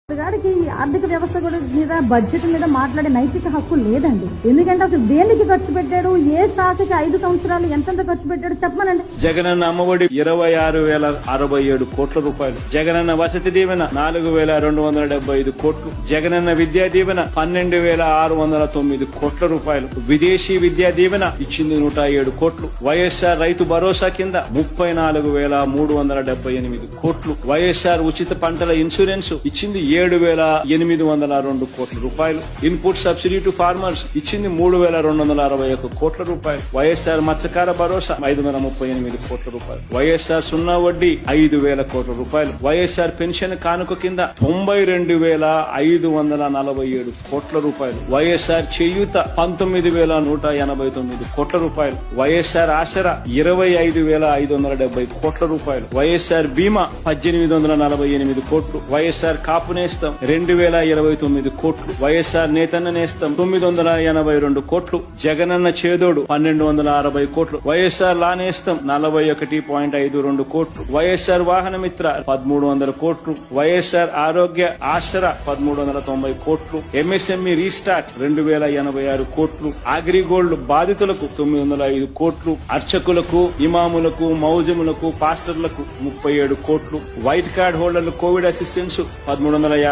గారికి ఆర్థిక వ్యవస్థ కూడా మీద బడ్జెట్ మీద మాట్లాడే నైతిక హక్కు లేదండి. ఎందుకంటే అసలు దేనికి ఖర్చు పెట్టాడు, ఏ శాఖకి 5 సంవత్సరాలు ఎంతెంత ఖర్చు పెట్టాడు చెప్పమనండి. జగనన్న అమ్మఒడి 26,067 కోట్ల రూపాయలు, జగనన్న వసతి దీవెన 4,275 కోట్లు, జగనన్న విద్యా దీవెన 12,609 కోట్ల రూపాయలు, విదేశీ విద్యా దీవెన ఇచ్చింది 107 కోట్లు, వైఎస్ఆర్ రైతు భరోసా కింద 34,378 కోట్లు, వైఎస్ఆర్ ఉచిత పంటల ఇన్సూరెన్స్ ఇచ్చింది 7,802 కోట్ల రూపాయలు, ఇన్పుట్ సబ్సిడీ టు ఫార్మర్స్ ఇచ్చింది 3,261 కోట్ల రూపాయలు, వైఎస్ఆర్ మత్స్యకార భరోసా 538 కోట్ల రూపాయలు, వైఎస్ఆర్ సున్నా వడ్డీ 5,000 కోట్ల రూపాయలు, వైఎస్ఆర్ పెన్షన్ కానుక కింద 92,547 కోట్ల రూపాయలు, వైఎస్ఆర్ చేయూత 19,189 కోట్ల రూపాయలు, వైఎస్ఆర్ ఆసరా 25,570 కోట్ల రూపాయలు, వైఎస్ఆర్ బీమా 1,848 కోట్లు, వైఎస్ఆర్ కాపు నేస్తం 2,029 కోట్లు, వైఎస్ఆర్ నేతన్న నేస్తం 982 కోట్లు, జగనన్న చేదోడు 1,260 కోట్లు, వైఎస్ఆర్ లా నేస్తం 41.52 కోట్లు, వైఎస్ఆర్ వాహన మిత్ర 1,300 కోట్లు, వైఎస్ఆర్ ఆరోగ్య ఆసరా 1,390 కోట్లు, ఎంఎస్ఎంఈ రీస్టార్ట్ 2,086 కోట్లు, అగ్రిగోల్డ్ బాధితులకు 905 కోట్లు, అర్చకులకు, ఇమాములకు, మౌజములకు, పాస్టర్లకు 37 కోట్లు, వైట్ కార్డ్ హోల్డర్లు కోవిడ్ అసిస్టెన్స్ 1,350